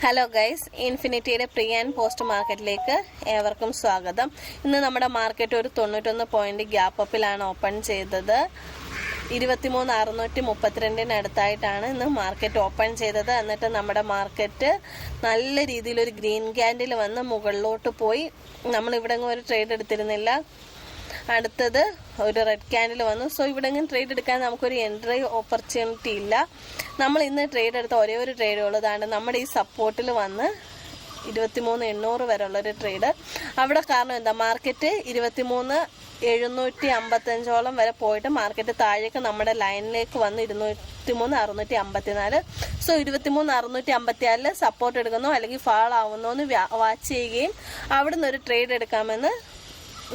Hello guys, ഇൻഫിനിറ്റിയുടെ pre and post മാർക്കറ്റിലേക്ക് ഏവർക്കും സ്വാഗതം. ഇന്ന് നമ്മുടെ മാർക്കറ്റ് ഒരു 91 പോയിന്റ് ഗ്യാപ്പ് അപ്പിലാണ് ഓപ്പൺ ചെയ്തത്. 23,632 അടുത്തായിട്ടാണ് ഇന്ന് മാർക്കറ്റ് ഓപ്പൺ ചെയ്തത്. എന്നിട്ട് നമ്മുടെ മാർക്കറ്റ് നല്ല രീതിയിലൊരു ഗ്രീൻ ക്യാൻഡിൽ വന്ന് മുകളിലോട്ട് പോയി. നമ്മളിവിടെ ഒരു ട്രേഡ് എടുത്തിരുന്നില്ല. അടുത്തത് ഒരു റെഡ് ക്യാൻഡിൽ വന്നു. സോ ഇവിടെ ട്രേഡ് എടുക്കാൻ നമുക്കൊരു എൻട്രി ഓപ്പർച്യൂണിറ്റി ഇല്ല. നമ്മൾ ഇന്ന് ട്രേഡ് എടുത്ത ഒരേ ഒരു ട്രേഡ് ഉള്ളതാണ് നമ്മുടെ ഈ സപ്പോർട്ടിൽ വന്ന് 23,800 വരെ ഉള്ളൊരു ട്രേഡ്. അവിടെ കാരണം എന്താ, മാർക്കറ്റ് 23,755 വരെ പോയിട്ട് മാർക്കറ്റ് താഴേക്ക് നമ്മുടെ ലൈനിലേക്ക് വന്ന് 23,654. സോ 23,654 സപ്പോർട്ട് എടുക്കുന്നോ അല്ലെങ്കിൽ ഫാൾ ആവുന്നോ എന്ന് വാച്ച് ചെയ്യുകയും അവിടെ നിന്ന് ഒരു ട്രേഡ് എടുക്കാമെന്ന്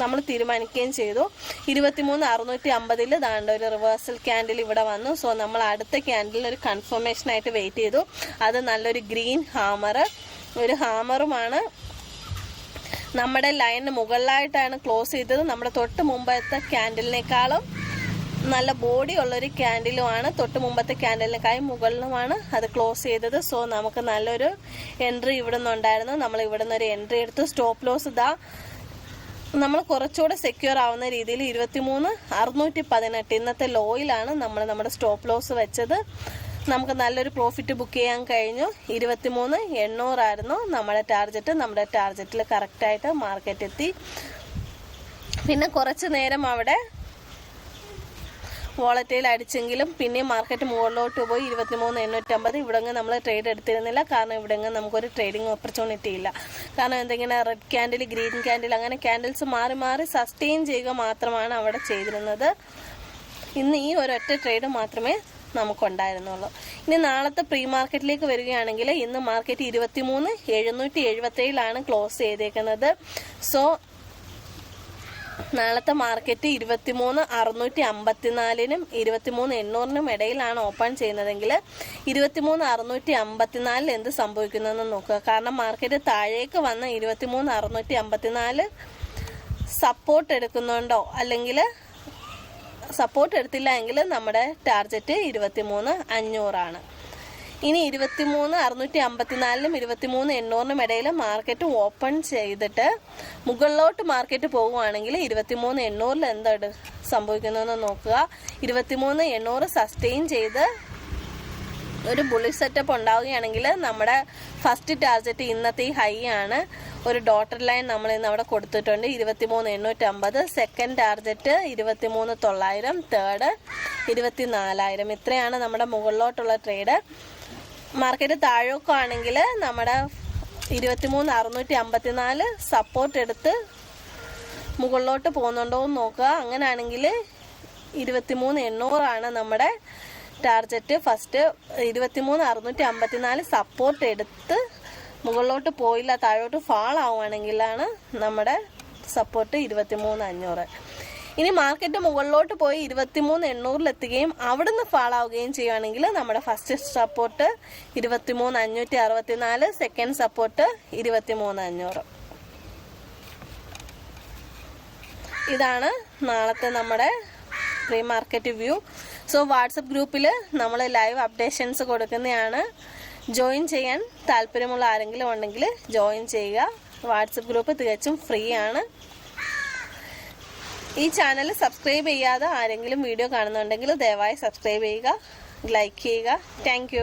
നമ്മൾ തീരുമാനിക്കുകയും ചെയ്തു. 23,650 ദാണ്ട ഒരു റിവേഴ്സൽ ക്യാൻഡിൽ ഇവിടെ വന്നു. സോ നമ്മൾ അടുത്ത ക്യാൻഡിലിന് ഒരു കൺഫർമേഷൻ ആയിട്ട് വെയിറ്റ് ചെയ്തു. അത് നല്ലൊരു ഗ്രീൻ ഒരു ഹാമറുമാണ്. നമ്മുടെ ലൈനിന് മുകളിലായിട്ടാണ് ക്ലോസ് ചെയ്തത്. നമ്മുടെ തൊട്ട് മുമ്പത്തെ ക്യാൻഡിലിനേക്കാളും നല്ല ബോഡി ഉള്ളൊരു ക്യാൻഡിലുമാണ്. തൊട്ട് മുമ്പത്തെ ക്യാൻഡിലിനേക്കാളും മുകളിലുമാണ് അത് ക്ലോസ് ചെയ്തത്. സോ നമുക്ക് നല്ലൊരു എൻട്രി ഇവിടെ നിന്നുണ്ടായിരുന്നു. നമ്മൾ ഇവിടെ നിന്ന് ഒരു എൻട്രി എടുത്തു. സ്റ്റോപ്പ് ലോസ് നമ്മൾ കുറച്ചുകൂടെ സെക്യൂർ ആവുന്ന രീതിയിൽ 23,618 ഇന്നത്തെ ലോയിലാണ് നമ്മൾ നമ്മുടെ സ്റ്റോപ്പ് ലോസ് വെച്ചത്. നമുക്ക് നല്ലൊരു പ്രോഫിറ്റ് ബുക്ക് ചെയ്യാൻ കഴിഞ്ഞു. 23,800 ആയിരുന്നു നമ്മുടെ ടാർഗറ്റ്. നമ്മുടെ ടാർഗറ്റിൽ കറക്റ്റായിട്ട് മാർക്കറ്റ് എത്തി. പിന്നെ കുറച്ച് നേരം അവിടെ വോളറ്റൈൽ അടിച്ചെങ്കിലും പിന്നെ മാർക്കറ്റ് മുകളിലോട്ട് പോയി 23,850. ഇവിടെ നമ്മൾ ട്രേഡ് എടുത്തിരുന്നില്ല. കാരണം ഇവിടെ നമുക്കൊരു ട്രേഡിംഗ് ഓപ്പർച്യൂണിറ്റി ഇല്ല. കാരണം എന്തെങ്കിലും റെഡ് ക്യാൻഡിൽ, ഗ്രീൻ ക്യാൻഡിൽ, അങ്ങനെ ക്യാൻഡിൽസ് മാറി മാറി സസ്റ്റെയിൻ ചെയ്യുക മാത്രമാണ് അവിടെ ചെയ്തിരുന്നത്. ഇന്ന് ഈ ഒരൊറ്റ ട്രേഡ് മാത്രമേ നമുക്കുണ്ടായിരുന്നുള്ളൂ. ഇനി നാളത്തെ പ്രീ മാർക്കറ്റിലേക്ക് വരികയാണെങ്കിൽ ഇന്ന് മാർക്കറ്റ് 23,777 ക്ലോസ് ചെയ്തേക്കുന്നത്. സോ നാളത്തെ മാർക്കറ്റ് 23,654 23,800 ഇടയിലാണ് ഓപ്പൺ ചെയ്യുന്നതെങ്കിൽ 23,654 എന്ത് സംഭവിക്കുന്നതെന്ന് നോക്കുക. കാരണം മാർക്കറ്റ് താഴേക്ക് വന്ന 23,654 സപ്പോർട്ട് എടുക്കുന്നുണ്ടോ, അല്ലെങ്കിൽ സപ്പോർട്ട് എടുത്തില്ല എങ്കിൽ നമ്മുടെ ടാർഗറ്റ് 23,500 ഇനി 23,654 23,800 ഇടയിൽ മാർക്കറ്റ് ഓപ്പൺ ചെയ്തിട്ട് മുകളിലോട്ട് മാർക്കറ്റ് പോകുവാണെങ്കിൽ 23,800 എന്താണ് സംഭവിക്കുന്നതെന്ന് നോക്കുക. 23,800 സസ്റ്റെയിൻ ചെയ്ത് ഒരു ബുള്ളിഷ് സെറ്റപ്പ് ഉണ്ടാവുകയാണെങ്കിൽ നമ്മുടെ ഫസ്റ്റ് ടാർഗറ്റ് ഇന്നത്തെ ഈ ഹൈ ആണ്. ഒരു ഡോട്ടർ ലൈൻ നമ്മൾ ഇന്ന് അവിടെ കൊടുത്തിട്ടുണ്ട് 23,850. Second target 23,900. തേർഡ് 24,000. ഇത്രയാണ് നമ്മുടെ മുകളിലോട്ടുള്ള ട്രേഡ്. മാർക്കറ്റ് താഴോക്കാണെങ്കിൽ നമ്മുടെ 23,654 സപ്പോർട്ട് എടുത്ത് മുകളിലോട്ട് പോകുന്നുണ്ടോ എന്ന് നോക്കുക. അങ്ങനെയാണെങ്കിൽ 23,800 നമ്മുടെ ടാർഗറ്റ്. ഫസ്റ്റ് 23,654 സപ്പോർട്ട് എടുത്ത് മുകളിലോട്ട് പോയില്ല, താഴോട്ട് ഫാൾ ആവുകയാണെങ്കിലാണ് നമ്മുടെ സപ്പോർട്ട് 23,500. ഇനി മാർക്കറ്റ് മുകളിലോട്ട് പോയി 23,800 എത്തുകയും അവിടുന്ന് ഫാൾ ആവുകയും ചെയ്യുകയാണെങ്കിൽ നമ്മുടെ ഫസ്റ്റ് സപ്പോർട്ട് 23,564, സെക്കൻഡ് സപ്പോർട്ട് 23,500. ഇതാണ് നാളത്തെ നമ്മുടെ pre market view. So WhatsApp ഗ്രൂപ്പിൽ നമ്മൾ ലൈവ് അപ്ഡേഷൻസ് കൊടുക്കുന്നതാണ്. ജോയിൻ ചെയ്യാൻ താല്പര്യമുള്ള ആരെങ്കിലും ഉണ്ടെങ്കിൽ ജോയിൻ ചെയ്യുക. വാട്സപ്പ് ഗ്രൂപ്പ് തികച്ചും ഫ്രീ ആണ്. ഈ ചാനൽ സബ്സ്ക്രൈബ് ചെയ്യാതെ ആരെങ്കിലും വീഡിയോ കാണുന്നുണ്ടെങ്കിൽ ദയവായി സബ്സ്ക്രൈബ് ചെയ്യുക, ലൈക്ക് ചെയ്യുക. താങ്ക്